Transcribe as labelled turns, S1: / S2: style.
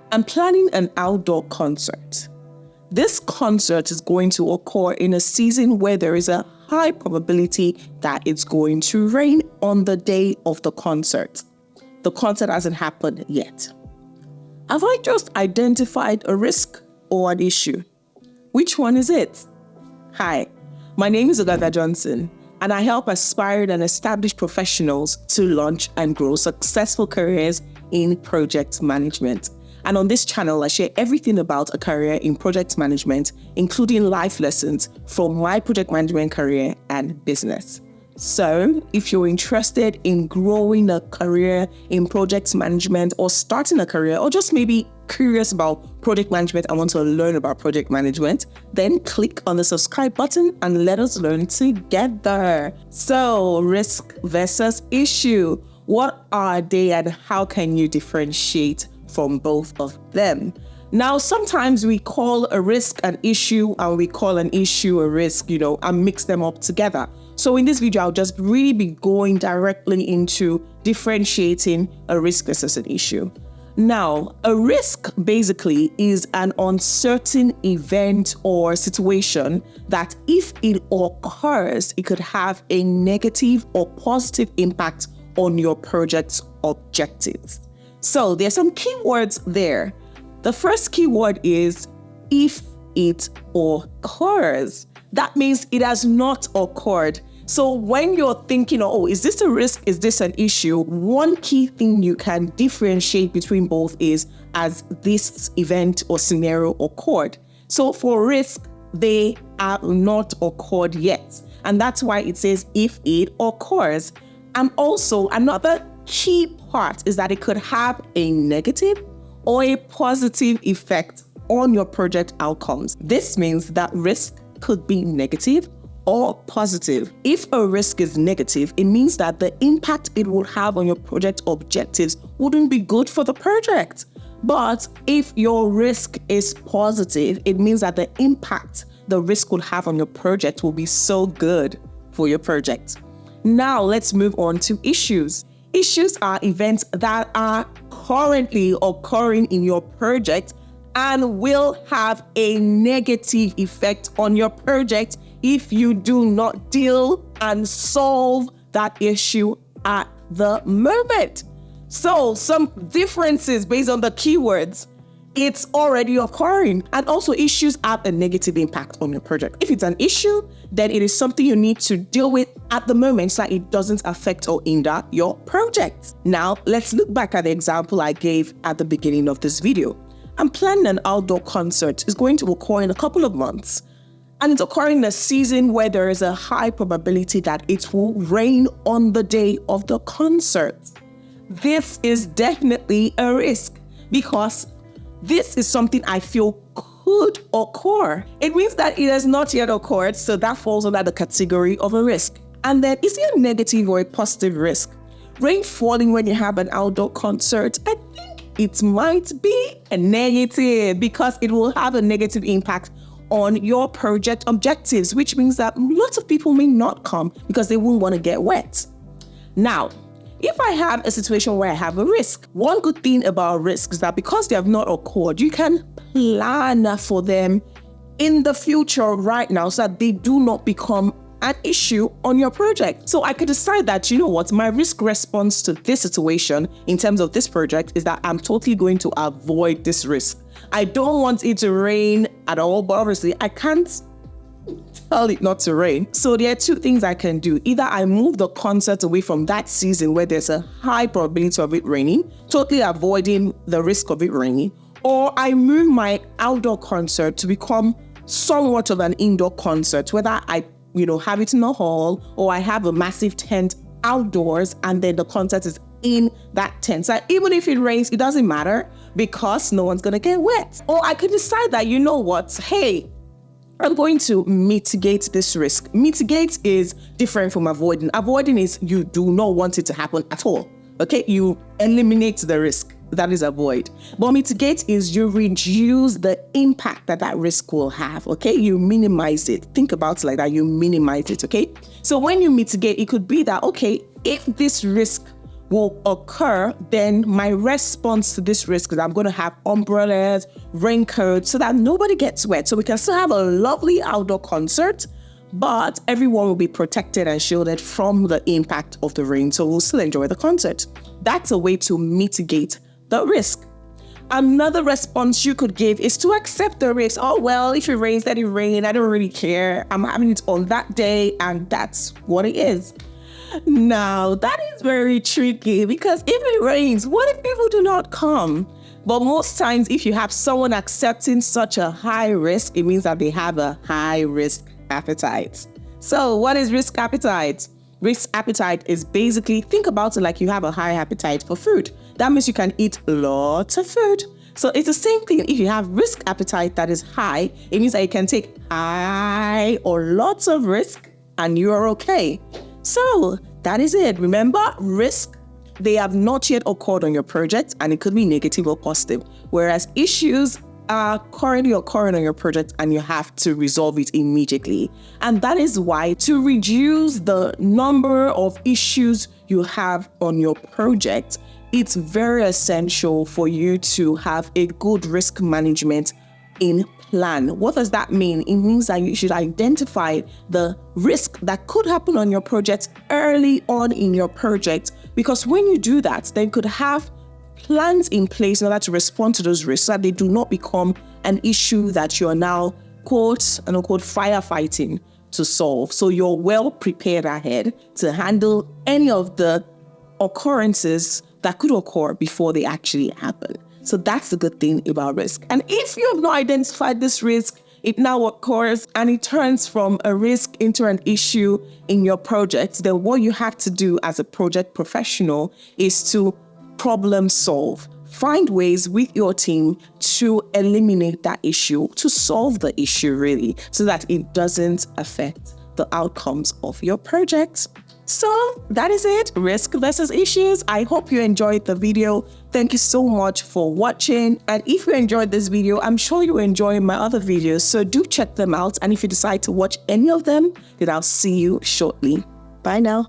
S1: I'm planning an outdoor concert. This concert is going to occur in a season where there is a high probability that it's going to rain on the day of the concert. The concert hasn't happened yet. Have I just identified a risk or an issue? Which one is it? Hi, my name is Agatha Johnson, and I help aspired and established professionals to launch and grow successful careers in project management. And on this channel, I share everything about a career in project management, including life lessons from my project management career and business. So if you're interested in growing a career in project management or starting a career, or just maybe curious about project management and want to learn about project management, then click on the subscribe button and let us learn together. So risk versus issue. What are they and how can you differentiate from both of them? Now, sometimes we call a risk an issue and we call an issue a risk, and mix them up together. So in this video, I'll just really be going directly into differentiating a risk versus an issue. Now, a risk basically is an uncertain event or situation that if it occurs, it could have a negative or positive impact on your project's objectives. So there's some keywords there. The first keyword is if it occurs. That means it has not occurred. So when you're thinking, is this a risk? Is this an issue? One key thing you can differentiate between both is as this event or scenario occurred. So for risk, they are not occurred yet. And that's why it says if it occurs. And also another key part is that it could have a negative or a positive effect on your project outcomes. This means that risk could be negative or positive. If a risk is negative, it means that the impact it will have on your project objectives wouldn't be good for the project. But if your risk is positive, it means that the impact the risk will have on your project will be so good for your project. Now let's move on to issues. Issues are events that are currently occurring in your project and will have a negative effect on your project if you do not deal and solve that issue at the moment. So some differences based on the keywords. It's already occurring. And also issues have a negative impact on your project. If it's an issue, then it is something you need to deal with at the moment so that it doesn't affect or hinder your project. Now, let's look back at the example I gave at the beginning of this video. I'm planning an outdoor concert. It's going to occur in a couple of months. And it's occurring in a season where there is a high probability that it will rain on the day of the concert. This is definitely a risk because this is something I feel could occur. It means that it has not yet occurred, so that falls under the category of a risk. And then, is it a negative or a positive risk? Rain falling when you have an outdoor concert, I think it might be a negative because it will have a negative impact on your project objectives, which means that lots of people may not come because they won't want to get wet. Now, if I have a situation where I have a risk, one good thing about risks is that because they have not occurred, you can plan for them in the future right now so that they do not become an issue on your project. So I could decide that, my risk response to this situation in terms of this project is that I'm totally going to avoid this risk. I don't want it to rain at all, but obviously I can't tell it not to rain. So there are two things I can do. Either I move the concert away from that season where there's a high probability of it raining, totally avoiding the risk of it raining, or I move my outdoor concert to become somewhat of an indoor concert, whether I have it in a hall or I have a massive tent outdoors and then the concert is in that tent. So even if it rains, it doesn't matter because no one's going to get wet. Or I could decide that, hey, I'm going to mitigate this risk. Mitigate is different from avoiding. Avoiding is you do not want it to happen at all. Okay, you eliminate the risk. That is avoid. But mitigate is you reduce the impact that risk will have. Okay, you minimize it. Think about it like that. You minimize it. Okay, so when you mitigate, it could be that, okay, if this risk will occur, then my response to this risk is I'm going to have umbrellas, raincoats, so that nobody gets wet. So we can still have a lovely outdoor concert, but everyone will be protected and shielded from the impact of the rain. So we'll still enjoy the concert. That's a way to mitigate the risk. Another response you could give is to accept the risk. Oh, well, if it rains, let it rain. I don't really care. I'm having it on that day, and that's what it is. Now, that is very tricky, because if it rains, what if people do not come? But most times, if you have someone accepting such a high risk, it means that they have a high risk appetite. So what is risk appetite? Risk appetite is basically, think about it like you have a high appetite for food. That means you can eat lots of food. So it's the same thing. If you have risk appetite that is high, it means that you can take high or lots of risk and you are okay. So that is it. Remember, risk, they have not yet occurred on your project, and it could be negative or positive. Whereas issues are currently occurring on your project and you have to resolve it immediately. And that is why, to reduce the number of issues you have on your project, it's very essential for you to have a good risk management in plan. What does that mean? It means that you should identify the risk that could happen on your project early on in your project, because when you do that, then you could have plans in place in order to respond to those risks so that they do not become an issue that you're now, quote unquote, firefighting to solve. So you're well prepared ahead to handle any of the occurrences that could occur before they actually happen. So that's the good thing about risk. And if you have not identified this risk, it now occurs and it turns from a risk into an issue in your project, then what you have to do as a project professional is to problem solve. Find ways with your team to eliminate that issue, to solve the issue really, so that it doesn't affect the outcomes of your project. So that is it, risk versus issues. I hope you enjoyed the video. Thank you so much for watching. And if you enjoyed this video, I'm sure you enjoy my other videos. So do check them out. And if you decide to watch any of them, then I'll see you shortly. Bye now.